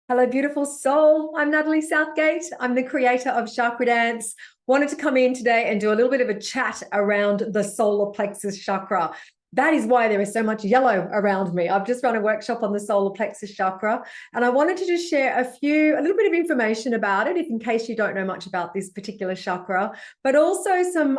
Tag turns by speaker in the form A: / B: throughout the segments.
A: Hello, beautiful soul. I'm Natalie Southgate. I'm the creator of Chakra Dance. Wanted to come in today and do a little bit of a chat around the solar plexus chakra. That is why there is so much yellow around me. I've just run a workshop on the solar plexus chakra, and I wanted to just share a little bit of information about it, if in case you don't know much about this particular chakra, but also some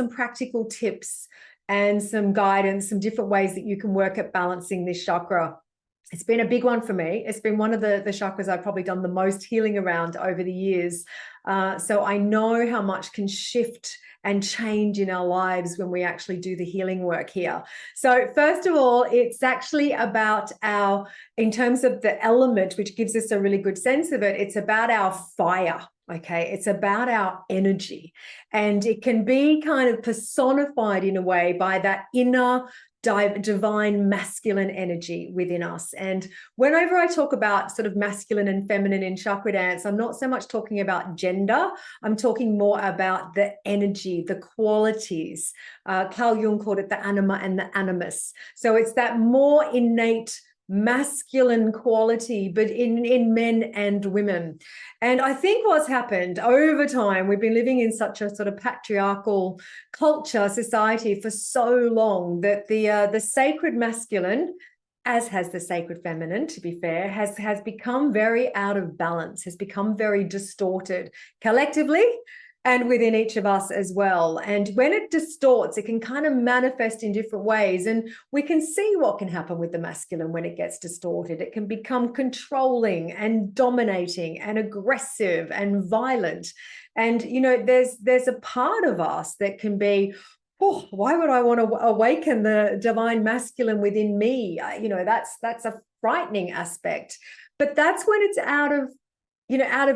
A: practical tips and some guidance, some different ways that you can work at balancing this chakra. It's been a big one for me. It's been one of the chakras I've probably done the most healing around over the years. So I know how much can shift and change in our lives when we actually do the healing work here. So first of all, it's actually about in terms of the element, which gives us a really good sense of it, it's about our fire. Okay, it's about our energy, and it can be kind of personified in a way by that inner divine masculine energy within us. And whenever I talk about sort of masculine and feminine in chakra dance, I'm not so much talking about gender. I'm talking more about the energy, the qualities. Carl Jung called it the anima and the animus. So it's that more innate masculine quality, but in men and women. And I think what's happened over time, we've been living in such a sort of patriarchal culture, society for so long, that the sacred masculine, as has the sacred feminine, to be fair, has become very out of balance, has become very distorted collectively and within each of us as well. And when it distorts, it can kind of manifest in different ways. And we can see what can happen with the masculine when it gets distorted. It can become controlling and dominating and aggressive and violent. And, there's a part of us that can be, oh, why would I want to awaken the divine masculine within me? That's a frightening aspect. But that's when it's out of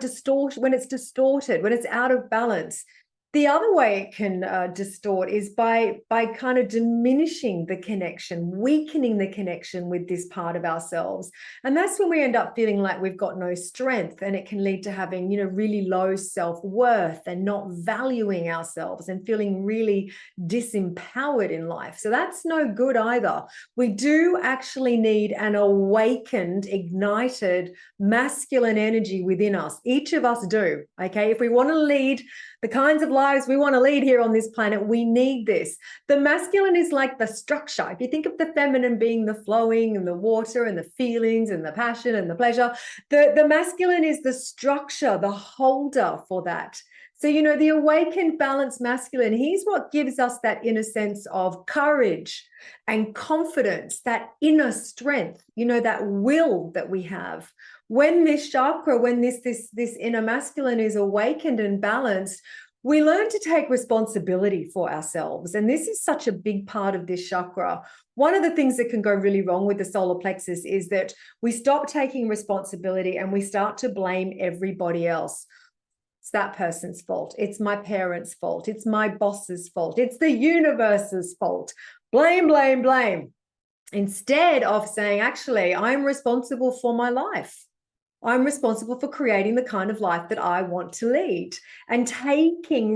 A: distortion, when it's distorted, when it's out of balance. The other way it can distort is by kind of diminishing the connection, weakening the connection with this part of ourselves. And that's when we end up feeling like we've got no strength, and it can lead to having, really low self-worth and not valuing ourselves and feeling really disempowered in life. So that's no good either. We do actually need an awakened, ignited masculine energy within us. Each of us do, okay? If we want to lead the kinds of lives we want to lead here on this planet, we need this. The masculine is like the structure. If you think of the feminine being the flowing and the water and the feelings and the passion and the pleasure, the masculine is the structure, the holder for that. So, the awakened, balanced masculine, he's what gives us that inner sense of courage and confidence, that inner strength, that will that we have. When this chakra, when this inner masculine is awakened and balanced, we learn to take responsibility for ourselves. And this is such a big part of this chakra. One of the things that can go really wrong with the solar plexus is that we stop taking responsibility and we start to blame everybody else. It's that person's fault. It's my parents' fault. It's my boss's fault. It's the universe's fault. Blame, blame, blame. Instead of saying, actually, I'm responsible for my life. I'm responsible for creating the kind of life that I want to lead, and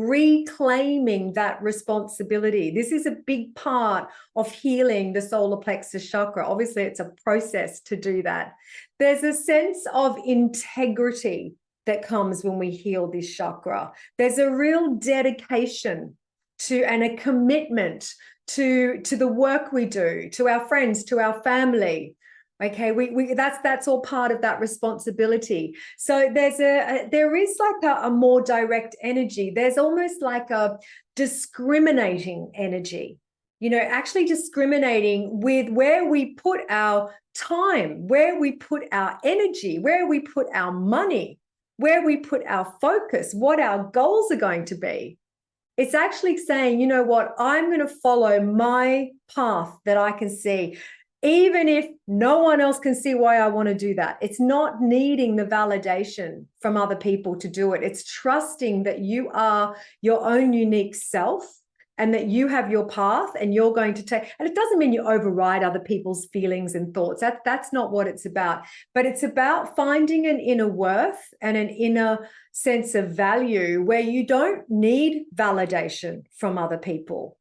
A: reclaiming that responsibility. This is a big part of healing the solar plexus chakra. Obviously, it's a process to do that. There's a sense of integrity that comes when we heal this chakra. There's a real dedication to and a commitment to the work we do, to our friends, to our family. Okay, that's all part of that responsibility. So there is like a more direct energy. There's almost like a discriminating energy, actually discriminating with where we put our time, where we put our energy, where we put our money, where we put our focus, what our goals are going to be. It's actually saying, you know what, I'm going to follow my path that I can see, even if no one else can see why I want to do that. It's not needing the validation from other people to do it. It's trusting that you are your own unique self and that you have your path and you're going to take, and it doesn't mean you override other people's feelings and thoughts. That's not what it's about. But it's about finding an inner worth and an inner sense of value where you don't need validation from other people.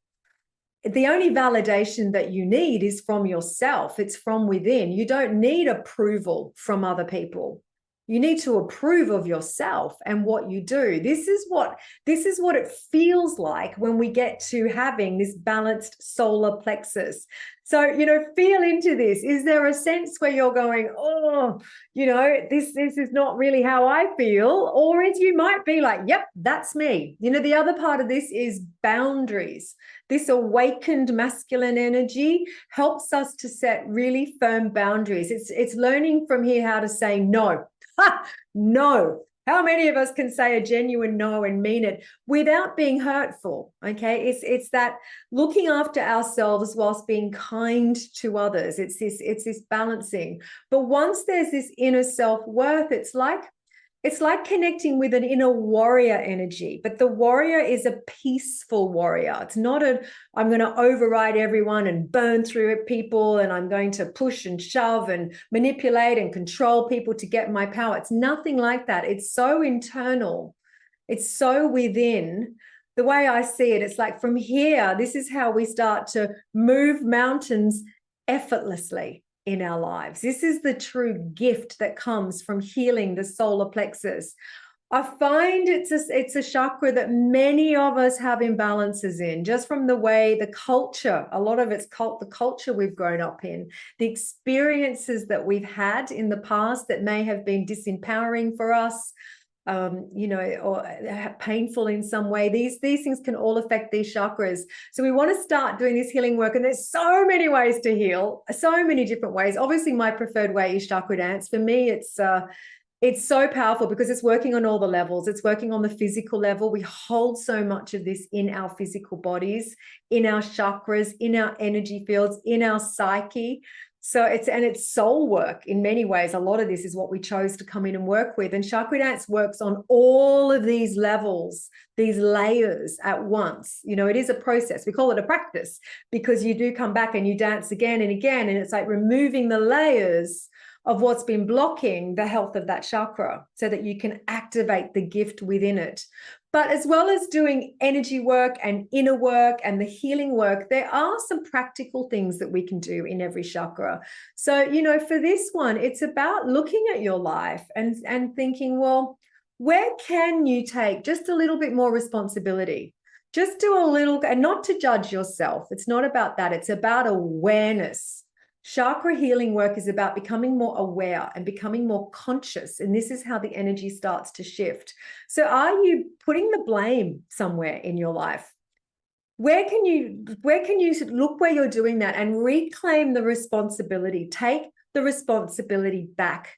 A: The only validation that you need is from yourself. It's from within. You don't need approval from other people. You need to approve of yourself and what you do. This is what it feels like when we get to having this balanced solar plexus. So, feel into this. Is there a sense where you're going, oh, this is not really how I feel? Or is you might be like, yep, that's me. The other part of this is boundaries. This awakened masculine energy helps us to set really firm boundaries. It's learning from here how to say no. No. How many of us can say a genuine no and mean it without being hurtful? Okay. It's that looking after ourselves whilst being kind to others. It's this balancing. But once there's this inner self-worth, it's like connecting with an inner warrior energy, but the warrior is a peaceful warrior. It's not I'm going to override everyone and burn through people, and I'm going to push and shove and manipulate and control people to get my power. It's nothing like that. It's so internal. It's so within. The way I see it, it's like from here, this is how we start to move mountains effortlessly in our lives. This is the true gift that comes from healing the solar plexus. I find it's a chakra that many of us have imbalances in, just from the way the culture, a lot of it's the culture we've grown up in, the experiences that we've had in the past that may have been disempowering for us, or painful in some way. These things can all affect these chakras. So we want to start doing this healing work. And there's so many ways to heal, so many different ways. Obviously, my preferred way is chakra dance. For me, it's so powerful because it's working on all the levels. It's working on the physical level. We hold so much of this in our physical bodies, in our chakras, in our energy fields, in our psyche. So it's soul work in many ways. A lot of this is what we chose to come in and work with. And chakra dance works on all of these levels, these layers at once. It is a process. We call it a practice because you do come back and you dance again and again. And it's like removing the layers of what's been blocking the health of that chakra so that you can activate the gift within it. But as well as doing energy work and inner work and the healing work, there are some practical things that we can do in every chakra. So, for this one, it's about looking at your life and thinking, well, where can you take just a little bit more responsibility? Just do a little, and not to judge yourself. It's not about that. It's about awareness. Chakra healing work is about becoming more aware and becoming more conscious. And this is how the energy starts to shift. So are you putting the blame somewhere in your life? Where can you look where you're doing that and reclaim the responsibility? Take the responsibility back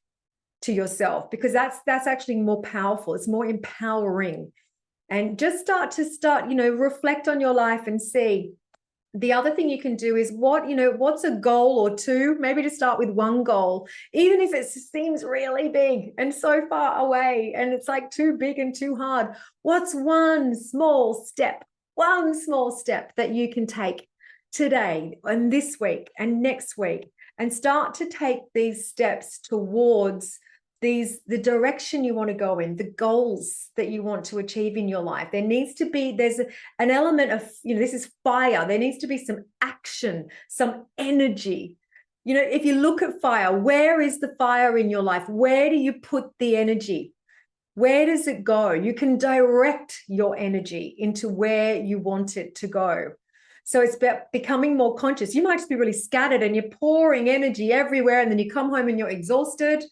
A: to yourself, because that's actually more powerful. It's more empowering. And just reflect on your life and see. The other thing you can do is what's a goal or two, maybe to start with one goal, even if it seems really big and so far away and it's like too big and too hard. What's one small step that you can take today and this week and next week, and start to take these steps towards the direction you want to go in, the goals that you want to achieve in your life. There's an element of, this is fire. There needs to be some action, some energy. If you look at fire, where is the fire in your life? Where do you put the energy? Where does it go? You can direct your energy into where you want it to go. So it's about becoming more conscious. You might just be really scattered and you're pouring energy everywhere, and then you come home and you're exhausted.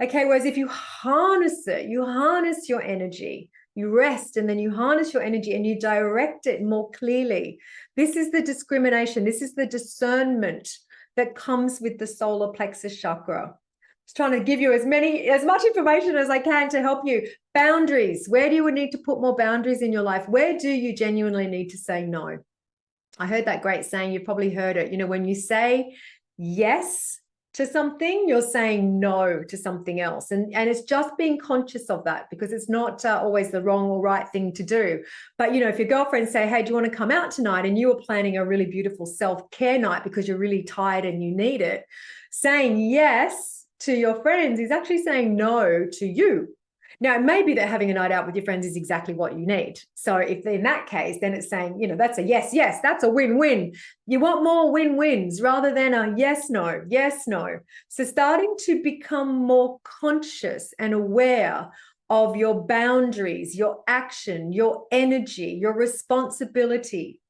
A: Okay, whereas if you harness it, you harness your energy, you rest, and then you harness your energy and you direct it more clearly. This is the discrimination. This is the discernment that comes with the solar plexus chakra. Just trying to give you as much information as I can to help you. Boundaries. Where do you need to put more boundaries in your life? Where do you genuinely need to say no? I heard that great saying. You've probably heard it. When you say yes to something, you're saying no to something else. And it's just being conscious of that, because it's not always the wrong or right thing to do. But, if your girlfriend say, hey, do you want to come out tonight? And you were planning a really beautiful self-care night because you're really tired and you need it. Saying yes to your friends is actually saying no to you. Now, it may be that having a night out with your friends is exactly what you need. So if in that case, then it's saying, you know, that's a yes, yes, that's a win-win. You want more win-wins rather than a yes, no, yes, no. So starting to become more conscious and aware of your boundaries, your action, your energy, your responsibility.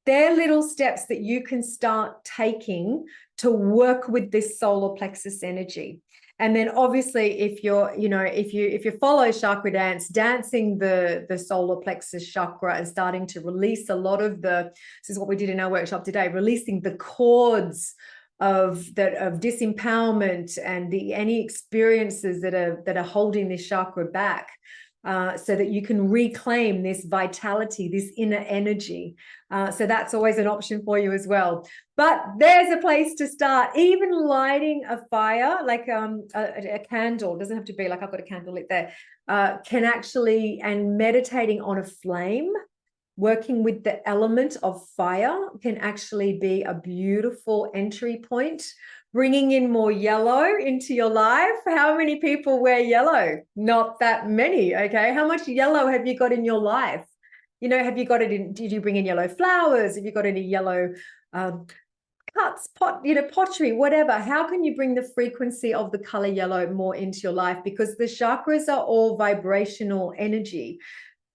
A: They're little steps that you can start taking to work with this solar plexus energy. And then obviously if you're, you know, if you follow chakra dance, dancing the solar plexus chakra and starting to release a lot of this is what we did in our workshop today, releasing the cords of disempowerment and any experiences that are holding this chakra back. So that you can reclaim this vitality, this inner energy. So that's always an option for you as well. But there's a place to start. Even lighting a fire, like a candle, doesn't have to be like I've got a candle lit there, can actually, and meditating on a flame, working with the element of fire can actually be a beautiful entry point. Bringing in more yellow into your life. How many people wear yellow? Not that many, okay? How much yellow have you got in your life? You know, have you got it in, did you bring in yellow flowers? Have you got any yellow cuts, pottery, whatever? How can you bring the frequency of the color yellow more into your life? Because the chakras are all vibrational energy.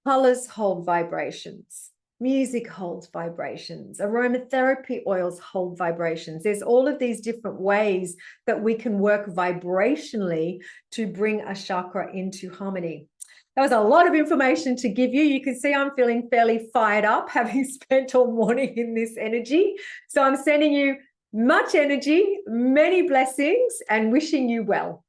A: Colors hold vibrations. Music holds vibrations. Aromatherapy oils hold vibrations. There's all of these different ways that we can work vibrationally to bring a chakra into harmony. That was a lot of information to give you. You can see I'm feeling fairly fired up, having spent all morning in this energy. So I'm sending you much energy, many blessings, and wishing you well.